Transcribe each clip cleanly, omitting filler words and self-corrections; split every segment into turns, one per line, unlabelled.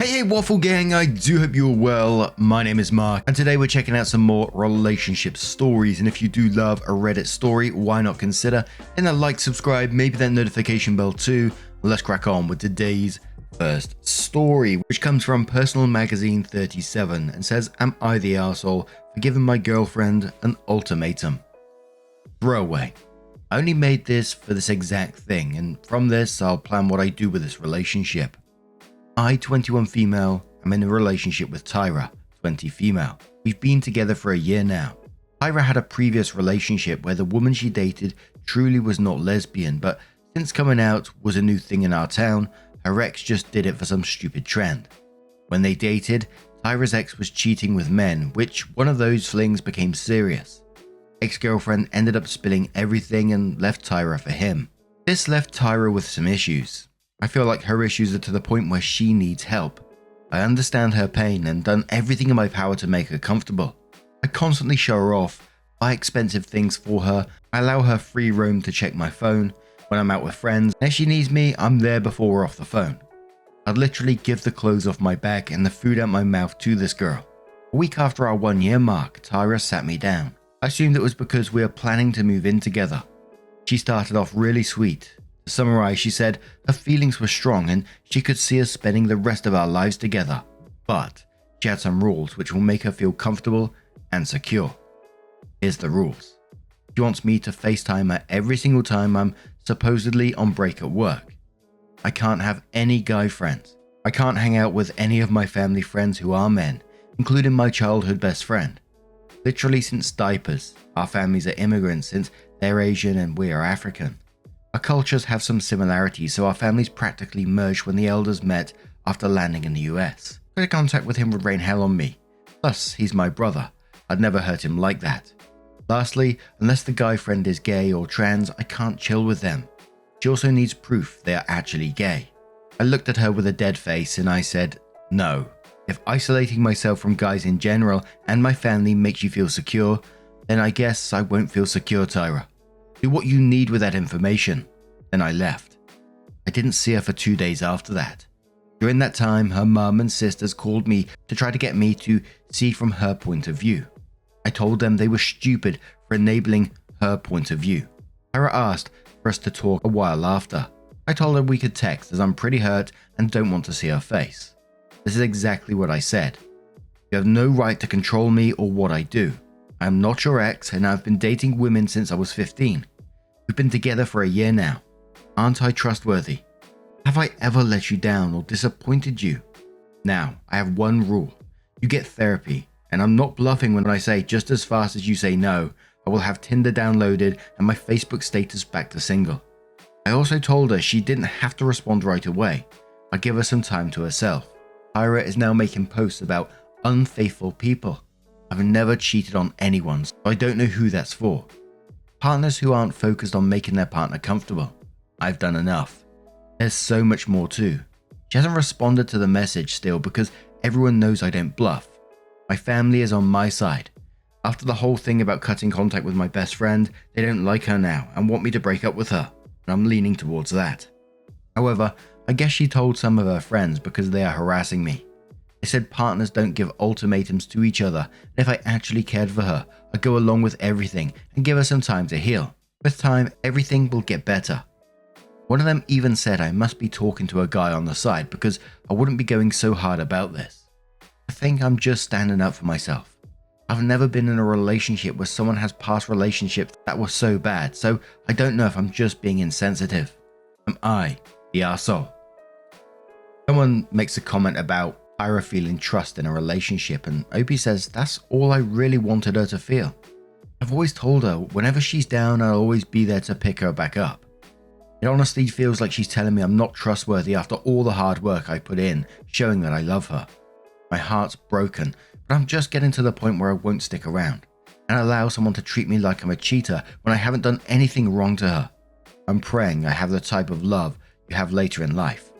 Hey Waffle Gang, I do hope you're well. My name is Mark, and today we're checking out some more relationship stories. And if you do love a Reddit story, why not consider hitting that like, subscribe, maybe that notification bell too. Let's crack on with today's first story, which comes from Personal Magazine 37 and says, "Am I the arsehole for giving my girlfriend an ultimatum?" Throwaway. I only made this for this exact thing, and from this I'll plan what I do with this relationship. I, 21 female, am in a relationship with Tyra, 20 female. We've been together for a year now. Tyra had a previous relationship where the woman she dated truly was not lesbian, but since coming out was a new thing in our town, her ex just did it for some stupid trend. When they dated, Tyra's ex was cheating with men, which one of those flings became serious. Ex-girlfriend ended up spilling everything and left Tyra for him. This left Tyra with some issues. I feel like her issues are to the point where she needs help. I understand her pain and done everything in my power to make her comfortable. I constantly show her off, buy expensive things for her, I allow her free roam to check my phone when I'm out with friends, and if she needs me, I'm there before we're off the phone. I'd literally give the clothes off my back and the food out my mouth to this girl. A week after our 1 year mark, Tyra sat me down. I assumed it was because we were planning to move in together. She started off really sweet. To summarize, she said her feelings were strong and she could see us spending the rest of our lives together, but she had some rules which will make her feel comfortable and secure. Here's the rules. She wants me to FaceTime her every single time I'm supposedly on break at work. I can't have any guy friends. I can't hang out with any of my family friends who are men, including my childhood best friend. Literally since diapers, our families are immigrants since they're Asian and we are African. Our cultures have some similarities, so our families practically merged when the elders met after landing in the US. Close contact with him would rain hell on me. Plus, he's my brother. I'd never hurt him like that. Lastly, unless the guy friend is gay or trans, I can't chill with them. She also needs proof they are actually gay. I looked at her with a dead face and I said, no. If isolating myself from guys in general and my family makes you feel secure, then I guess I won't feel secure, Tyra. Do what you need with that information. Then I left. I didn't see her for 2 days after that. During that time, her mum and sisters called me to try to get me to see from her point of view. I told them they were stupid for enabling her point of view. Tyra asked for us to talk a while after. I told her we could text as I'm pretty hurt and don't want to see her face. This is exactly what I said. You have no right to control me or what I do. I am not your ex and I've been dating women since I was 15. We've been together for a year now. Aren't I trustworthy? Have I ever let you down or disappointed you? Now, I have one rule. You get therapy, and I'm not bluffing when I say just as fast as you say no, I will have Tinder downloaded and my Facebook status back to single. I also told her she didn't have to respond right away. I'd give her some time to herself. Tyra is now making posts about unfaithful people. I've never cheated on anyone, so I don't know who that's for. Partners who aren't focused on making their partner comfortable. I've done enough. There's so much more too. She hasn't responded to the message still because everyone knows I don't bluff. My family is on my side. After the whole thing about cutting contact with my best friend, they don't like her now and want me to break up with her, and I'm leaning towards that. However, I guess she told some of her friends because they are harassing me. They said partners don't give ultimatums to each other, and if I actually cared for her, I'd go along with everything and give her some time to heal. With time, everything will get better. One of them even said I must be talking to a guy on the side because I wouldn't be going so hard about this. I think I'm just standing up for myself. I've never been in a relationship where someone has past relationships that were so bad, so I don't know if I'm just being insensitive. Am I the arsehole? Someone makes a comment about Tyra feeling trust in a relationship, and Opie says that's all I really wanted her to feel. I've always told her whenever she's down I'll always be there to pick her back up. It honestly feels like she's telling me I'm not trustworthy after all the hard work I put in, showing that I love her. My heart's broken, but I'm just getting to the point where I won't stick around and allow someone to treat me like I'm a cheater when I haven't done anything wrong to her. I'm praying I have the type of love you have later in life.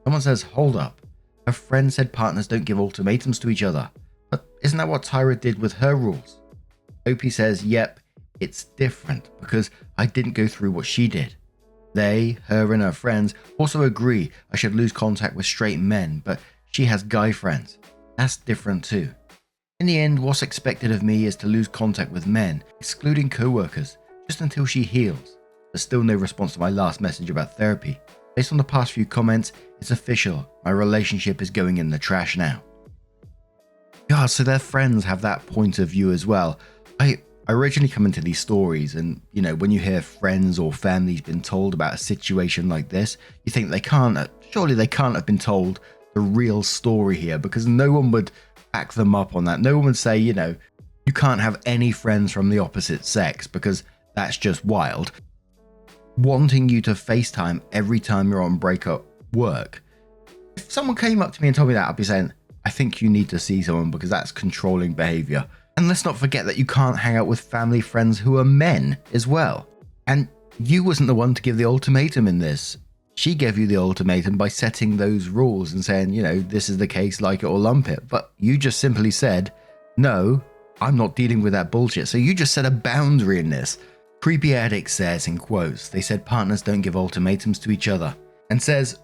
Someone says, hold up. Her friend said partners don't give ultimatums to each other, but isn't that what Tyra did with her rules? Opie says, yep, it's different because I didn't go through what she did. They, her and her friends, also agree I should lose contact with straight men, but She has guy friends. That's different too. In the end, what's expected of me is to lose contact with men, excluding co-workers, just until she heals. There's still no response to my last message about therapy. Based on the past few comments, it's official. My relationship is going in the trash now. God, so their friends have that point of view as well. I originally come into these stories and, when you hear friends or family's been told about a situation like this, you think surely they can't have been told the real story here, because no one would back them up on that. No one would say, you can't have any friends from the opposite sex because that's just wild. Wanting you to FaceTime every time you're on break at work. If someone came up to me and told me that, I'd be saying, I think you need to see someone because that's controlling behavior. And let's not forget that you can't hang out with family friends who are men as well. And you wasn't the one to give the ultimatum in this. She gave you the ultimatum by setting those rules and saying, this is the case, like it or lump it. But you just simply said, no, I'm not dealing with that bullshit. So you just set a boundary in this. Creepy Addict says in quotes, they said partners don't give ultimatums to each other. And says,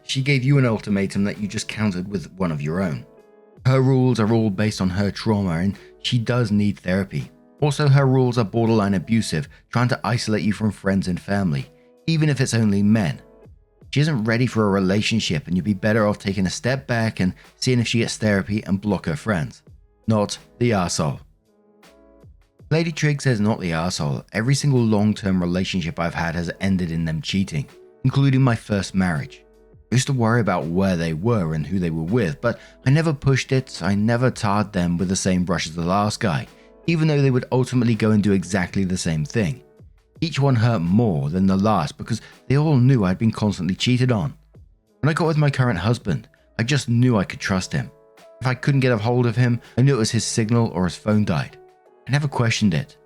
she gave you an ultimatum that you just countered with one of your own. Her rules are all based on her trauma and she does need therapy. Also, her rules are borderline abusive, trying to isolate you from friends and family, even if it's only men. She isn't ready for a relationship and you'd be better off taking a step back and seeing if she gets therapy and block her friends. Not the arsehole. Lady Trig says not the arsehole. Every single long-term relationship I've had has ended in them cheating, including my first marriage. I used to worry about where they were and who they were with, but I never pushed it. I never tarred them with the same brush as the last guy, even though they would ultimately go and do exactly the same thing. Each one hurt more than the last because they all knew I'd been constantly cheated on. When I got with my current husband, I just knew I could trust him. If I couldn't get a hold of him, I knew it was his signal or his phone died. I never questioned it.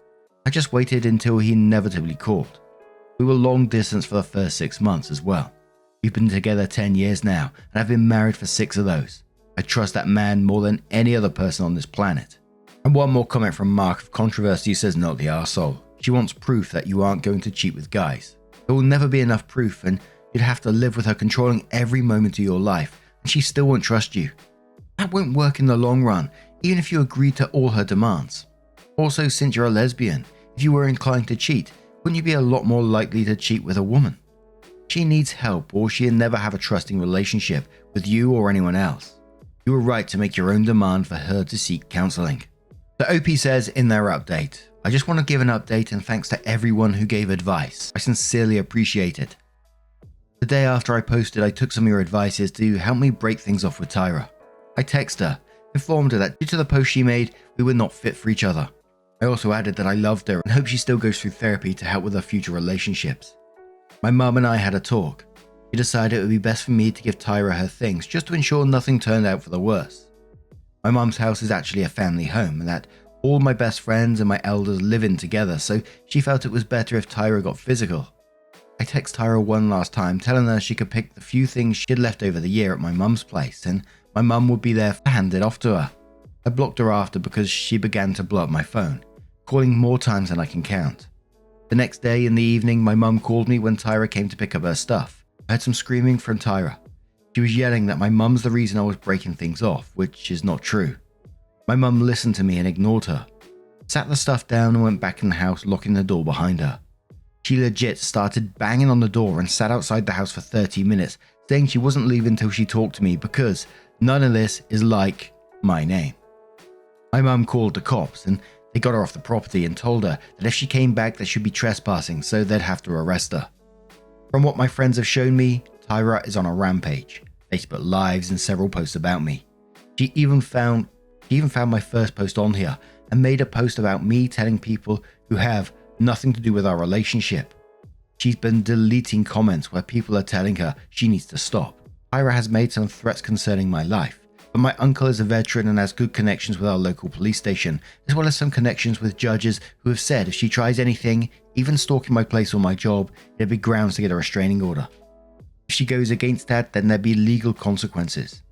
I just waited until he inevitably called. We were long distance for the first 6 months as well. We've been together 10 years now, and I've been married for 6 of those. I trust that man more than any other person on this planet. And one more comment from Mark of Controversy, who says not the arsehole. She wants proof that you aren't going to cheat with guys. There will never be enough proof and you'd have to live with her controlling every moment of your life and she still won't trust you. That won't work in the long run, even if you agree to all her demands. Also, since you're a lesbian, if you were inclined to cheat, wouldn't you be a lot more likely to cheat with a woman? She needs help or she'll never have a trusting relationship with you or anyone else. You were right to make your own demand for her to seek counseling. The OP says in their update, I just want to give an update and thanks to everyone who gave advice. I sincerely appreciate it. The day after I posted, I took some of your advices to help me break things off with Tyra. I texted her, informed her that due to the post she made, we were not fit for each other. I also added that I loved her and hope she still goes through therapy to help with her future relationships. My mum and I had a talk. She decided it would be best for me to give Tyra her things just to ensure nothing turned out for the worse. My mum's house is actually a family home and that all my best friends and my elders live in together, so she felt it was better if Tyra got physical. I texted Tyra one last time telling her she could pick the few things she'd left over the year at my mum's place and my mum would be there to hand it off to her. I blocked her after because she began to blow up my phone, calling more times than I can count. The next day in the evening, my mum called me when Tyra came to pick up her stuff. I heard some screaming from Tyra. She was yelling that my mum's the reason I was breaking things off, which is not true. My mum listened to me and ignored her, sat the stuff down and went back in the house, locking the door behind her. She legit started banging on the door and sat outside the house for 30 minutes, saying she wasn't leaving until she talked to me because none of this is like my name. My mum called the cops and they got her off the property and told her that if she came back that she'd be trespassing, so they'd have to arrest her. From what my friends have shown me, Tyra is on a rampage, Facebook Lives and several posts about me. She even found my first post on here and made a post about me telling people who have nothing to do with our relationship. She's been deleting comments where people are telling her she needs to stop. Tyra has made some threats concerning my life, but my uncle is a veteran and has good connections with our local police station, as well as some connections with judges who have said if she tries anything, even stalking my place or my job, there'd be grounds to get a restraining order. If she goes against that, then there'd be legal consequences.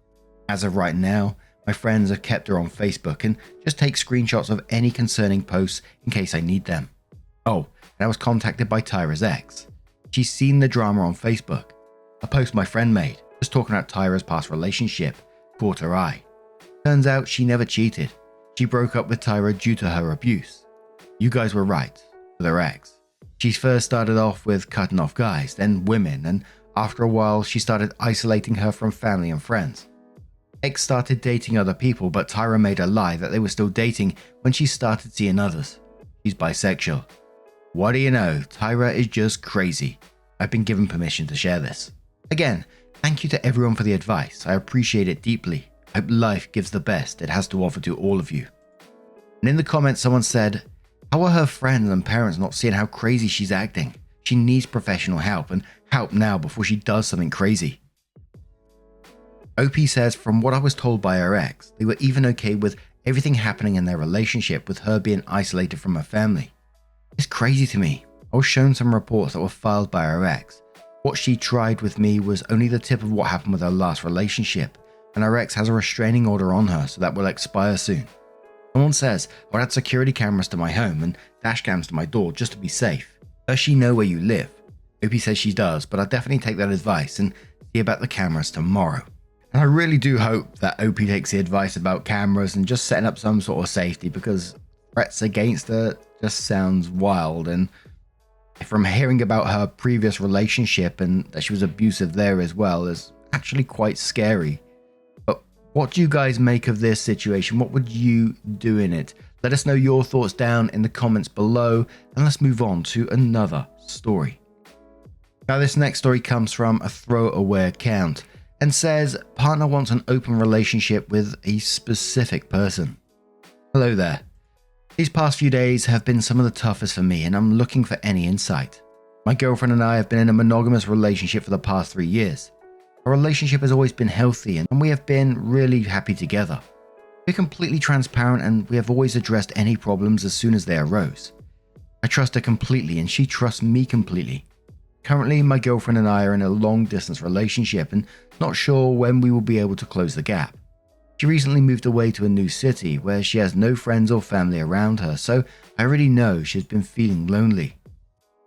As of right now, my friends have kept her on Facebook and just take screenshots of any concerning posts in case I need them. Oh, and I was contacted by Tyra's ex. She's seen the drama on Facebook. A post my friend made, just talking about Tyra's past relationship, caught her eye. Turns out she never cheated. She broke up with Tyra due to her abuse. You guys were right, with her ex. She first started off with cutting off guys, then women, and after a while she started isolating her from family and friends. Ex started dating other people, but Tyra made her lie that they were still dating when she started seeing others. She's bisexual. What do you know, Tyra is just crazy. I've been given permission to share this. Again, thank you to everyone for the advice. I appreciate it deeply. I hope life gives the best it has to offer to all of you. And in the comments someone said, how are her friends and parents not seeing how crazy she's acting? She needs professional help, and help now before she does something crazy. OP says, from what I was told by her ex, they were even okay with everything happening in their relationship with her being isolated from her family. It's crazy to me. I was shown some reports that were filed by her ex. What she tried with me was only the tip of what happened with her last relationship, and her ex has a restraining order on her, so that will expire soon. Someone says, I would add security cameras to my home and dash cams to my door just to be safe. Does she know where you live? OP says she does, but I'll definitely take that advice and see about the cameras tomorrow. And I really do hope that OP takes the advice about cameras and just setting up some sort of safety, because threats against her just sounds wild. And from hearing about her previous relationship and that she was abusive there as well is actually quite scary. But what do you guys make of this situation? What would you do in it? Let us know your thoughts down in the comments below, and let's move on to another story. Now this next story comes from a throwaway account and says, partner wants an open relationship with a specific person. Hello there. These past few days have been some of the toughest for me, and I'm looking for any insight. My girlfriend and I have been in a monogamous relationship for the past 3 years. Our relationship has always been healthy, and we have been really happy together. We're completely transparent, and we have always addressed any problems as soon as they arose. I trust her completely, and she trusts me completely. Currently, my girlfriend and I are in a long-distance relationship and not sure when we will be able to close the gap. She recently moved away to a new city where she has no friends or family around her, so I already know she's been feeling lonely.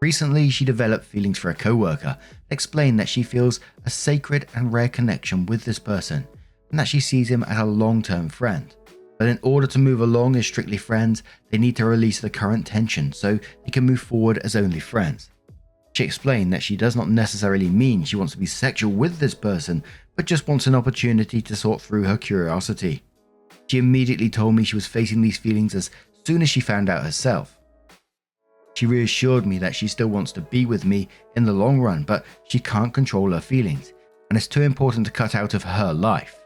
Recently, she developed feelings for a coworker and explained that she feels a sacred and rare connection with this person and that she sees him as a long-term friend. But in order to move along as strictly friends, they need to release the current tension so they can move forward as only friends. She explained that she does not necessarily mean she wants to be sexual with this person, but just wants an opportunity to sort through her curiosity. She immediately told me she was facing these feelings as soon as she found out herself. She reassured me that she still wants to be with me in the long run, but she can't control her feelings, and it's too important to cut out of her life.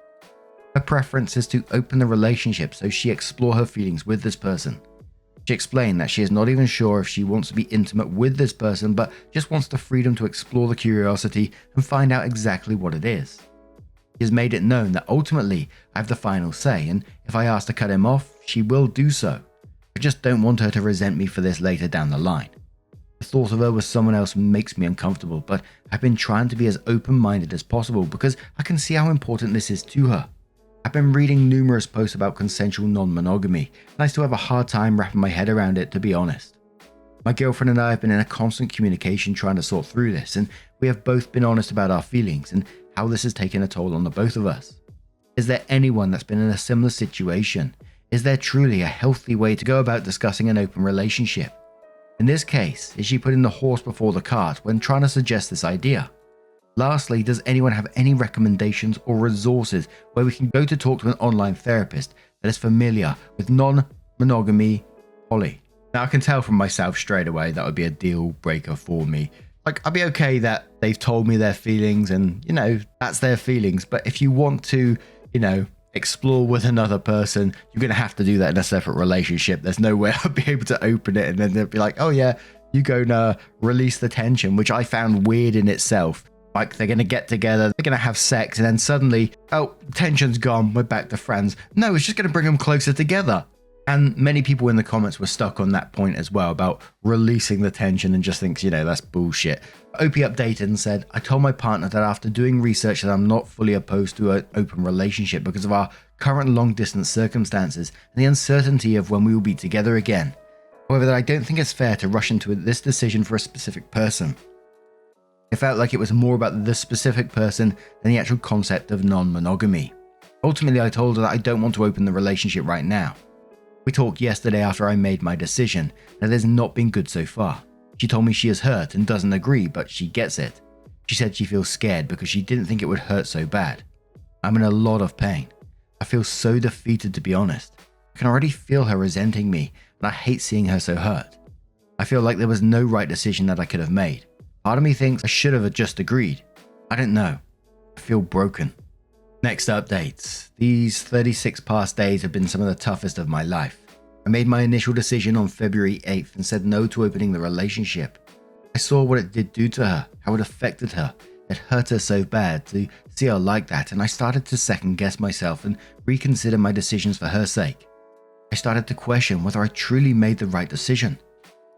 Her preference is to open the relationship so she explore her feelings with this person. She explained that she is not even sure if she wants to be intimate with this person, but just wants the freedom to explore the curiosity and find out exactly what it is. She has made it known that ultimately I have the final say, and if I ask to cut him off, she will do so. I just don't want her to resent me for this later down the line. The thought of her with someone else makes me uncomfortable, but I've been trying to be as open-minded as possible because I can see how important this is to her. I've been reading numerous posts about consensual non-monogamy, and I still have a hard time wrapping my head around it, to be honest. My girlfriend and I have been in a constant communication trying to sort through this, and we have both been honest about our feelings and how this has taken a toll on the both of us. Is there anyone that's been in a similar situation? Is there truly a healthy way to go about discussing an open relationship? In this case, is she putting the horse before the cart when trying to suggest this idea? Lastly, does anyone have any recommendations or resources where we can go to talk to an online therapist that is familiar with non-monogamy poly? Now, I can tell from myself straight away that would be a deal breaker for me. Like, I'd be okay that they've told me their feelings and, that's their feelings. But if you want to, explore with another person, you're going to have to do that in a separate relationship. There's no way I'll be able to open it and then they'll be like, oh yeah, you go and release the tension, which I found weird in itself. Like, they're going to get together, they're going to have sex, and then suddenly, oh, tension's gone, we're back to friends. No, it's just going to bring them closer together. And many people in the comments were stuck on that point as well about releasing the tension and just thinks, that's bullshit. OP updated and said, I told my partner that after doing research that I'm not fully opposed to an open relationship because of our current long distance circumstances and the uncertainty of when we will be together again. However, that I don't think it's fair to rush into this decision for a specific person. It felt like it was more about the specific person than the actual concept of non-monogamy. Ultimately, I told her that I don't want to open the relationship right now. We talked yesterday after I made my decision, and it has not been good so far. She told me she is hurt and doesn't agree, but she gets it. She said she feels scared because she didn't think it would hurt so bad. I'm in a lot of pain. I feel so defeated, to be honest. I can already feel her resenting me, and I hate seeing her so hurt. I feel like there was no right decision that I could have made. Part of me thinks I should have just agreed. I don't know. I feel broken. Next updates. These 36 past days have been some of the toughest of my life. I made my initial decision on February 8th and said no to opening the relationship. I saw what it did do to her, how it affected her. It hurt her so bad to see her like that, and I started to second guess myself and reconsider my decisions for her sake. I started to question whether I truly made the right decision.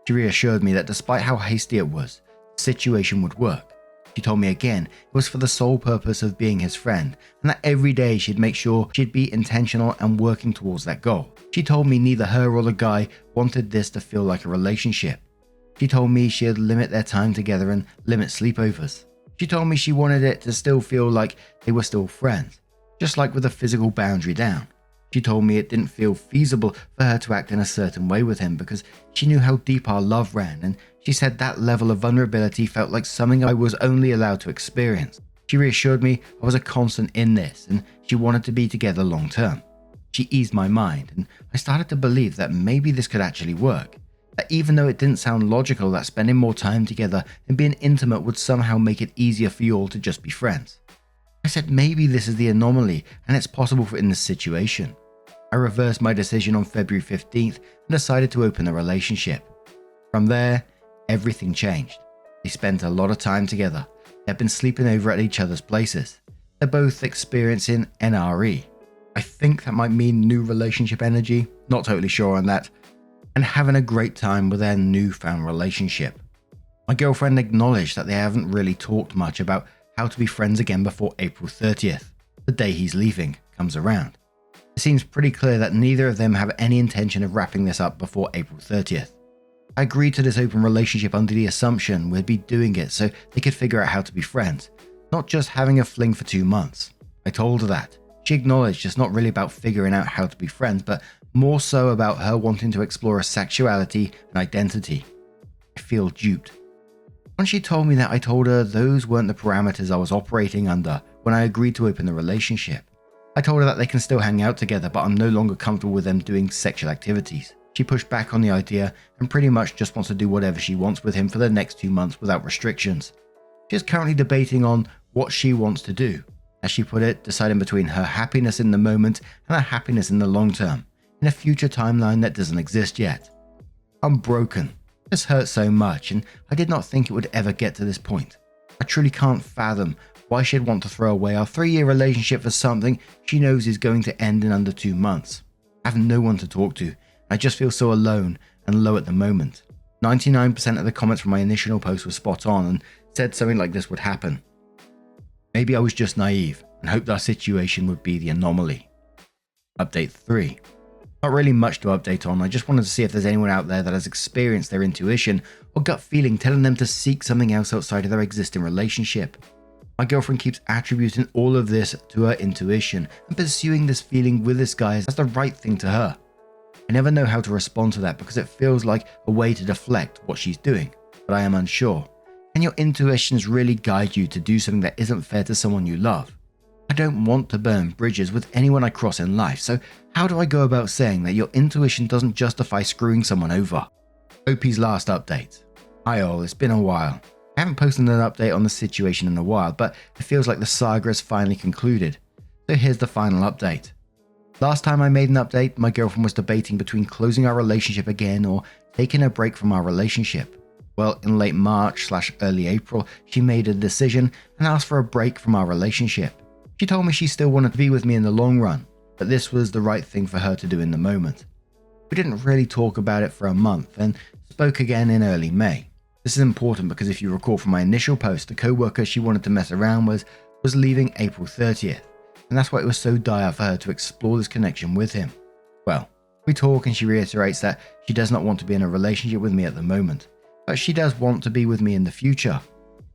She reassured me that despite how hasty it was, the situation would work. She told me again it was for the sole purpose of being his friend, and that every day she'd make sure she'd be intentional and working towards that goal. She told me neither her or the guy wanted this to feel like a relationship. She told me she'd limit their time together and limit sleepovers. She told me she wanted it to still feel like they were still friends, just like with a physical boundary down. She told me it didn't feel feasible for her to act in a certain way with him because she knew how deep our love ran, and she said that level of vulnerability felt like something I was only allowed to experience. She reassured me I was a constant in this and she wanted to be together long term. She eased my mind, and I started to believe that maybe this could actually work. That even though it didn't sound logical that spending more time together and being intimate would somehow make it easier for you all to just be friends. I said maybe this is the anomaly and it's possible for in this situation. I reversed my decision on February 15th and decided to open the relationship. From there, everything changed. They spent a lot of time together. They've been sleeping over at each other's places. They're both experiencing NRE. I think that might mean new relationship energy, not totally sure on that, and having a great time with their newfound relationship. My girlfriend acknowledged that they haven't really talked much about how to be friends again before April 30th, the day he's leaving, comes around. It seems pretty clear that neither of them have any intention of wrapping this up before April 30th. I agreed to this open relationship under the assumption we'd be doing it so they could figure out how to be friends, not just having a fling for 2 months. I told her that. She acknowledged it's not really about figuring out how to be friends, but more so about her wanting to explore her sexuality and identity. I feel duped. When she told me that, I told her those weren't the parameters I was operating under when I agreed to open the relationship. I told her that they can still hang out together, but I'm no longer comfortable with them doing sexual activities. She pushed back on the idea and pretty much just wants to do whatever she wants with him for the next 2 months without restrictions. She is currently debating on what she wants to do. As she put it, deciding between her happiness in the moment and her happiness in the long term, in a future timeline that doesn't exist yet. I'm broken. This hurts so much, and I did not think it would ever get to this point. I truly can't fathom why she'd want to throw away our 3-year relationship for something she knows is going to end in under 2 months. I have no one to talk to, and I just feel so alone and low at the moment. 99% of the comments from my initial post were spot on and said something like this would happen. Maybe I was just naive and hoped our situation would be the anomaly. Update 3. Not really much to update on, I just wanted to see if there's anyone out there that has experienced their intuition or gut feeling telling them to seek something else outside of their existing relationship. My girlfriend keeps attributing all of this to her intuition and pursuing this feeling with this guy as the right thing to her. I never know how to respond to that because it feels like a way to deflect what she's doing, but I am unsure. Can your intuitions really guide you to do something that isn't fair to someone you love? I don't want to burn bridges with anyone I cross in life, so how do I go about saying that your intuition doesn't justify screwing someone over? OP's last update. Hi all, it's been a while. I haven't posted an update on the situation in a while, but it feels like the saga has finally concluded. So here's the final update. Last time I made an update, my girlfriend was debating between closing our relationship again or taking a break from our relationship. Well, in late March/early April, she made a decision and asked for a break from our relationship. She told me she still wanted to be with me in the long run, but this was the right thing for her to do in the moment. We didn't really talk about it for a month and spoke again in early May. This is important because if you recall from my initial post, the co-worker she wanted to mess around with was leaving April 30th, and that's why it was so dire for her to explore this connection with him. Well, we talk and she reiterates that she does not want to be in a relationship with me at the moment, but she does want to be with me in the future.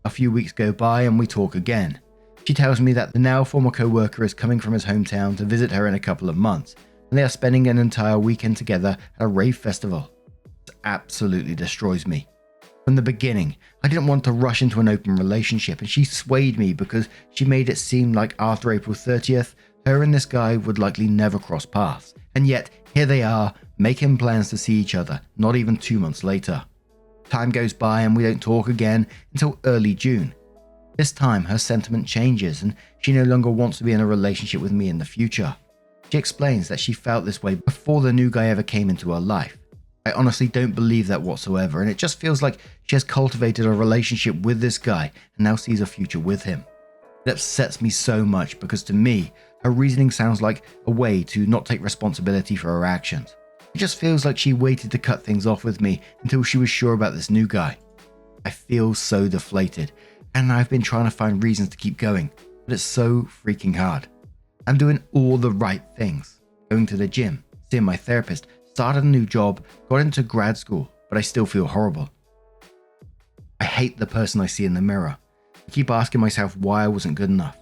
A few weeks go by and we talk again. She tells me that the now former co-worker is coming from his hometown to visit her in a couple of months, and they are spending an entire weekend together at a rave festival. This absolutely destroys me. From the beginning, I didn't want to rush into an open relationship, and she swayed me because she made it seem like after April 30th, her and this guy would likely never cross paths. And yet, here they are, making plans to see each other, not even 2 months later. Time goes by and we don't talk again until early June. This time, her sentiment changes and she no longer wants to be in a relationship with me in the future. She explains that she felt this way before the new guy ever came into her life. I honestly don't believe that whatsoever, and it just feels like she has cultivated a relationship with this guy and now sees a future with him. It upsets me so much because to me, her reasoning sounds like a way to not take responsibility for her actions. It just feels like she waited to cut things off with me until she was sure about this new guy. I feel so deflated, and I've been trying to find reasons to keep going, but it's so freaking hard. I'm doing all the right things. Going to the gym, seeing my therapist, started a new job, got into grad school, but I still feel horrible. I hate the person I see in the mirror. I keep asking myself why I wasn't good enough.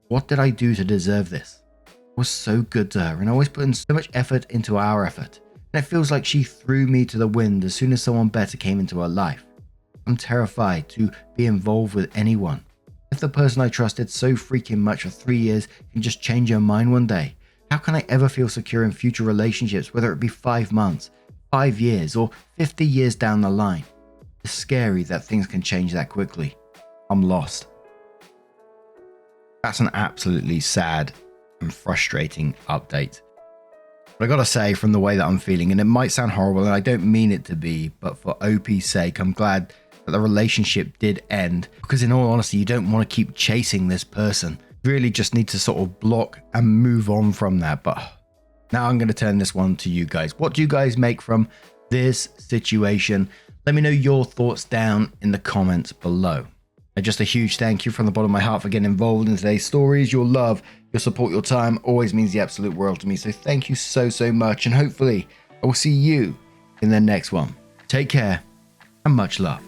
What did I do to deserve this? I was so good to her and I always put in so much effort into our effort. And it feels like she threw me to the wind as soon as someone better came into her life. I'm terrified to be involved with anyone. If the person I trusted so freaking much for 3 years can just change her mind one day, how can I ever feel secure in future relationships, whether it be 5 months, 5 years, or 50 years down the line? It's scary that things can change that quickly. I'm lost. That's an absolutely sad and frustrating update. But I gotta say, from the way that I'm feeling, and it might sound horrible and I don't mean it to be, but for OP's sake, I'm glad that the relationship did end, because in all honesty, you don't want to keep chasing this person. You really just need to sort of block and move on from that. But now I'm going to turn this one to you guys. What do you guys make from this situation? Let me know your thoughts down in the comments below. And just a huge thank you from the bottom of my heart for getting involved in today's stories. Your love, your support, your time always means the absolute world to me. So thank you so much. And hopefully I will see you in the next one. Take care and much love.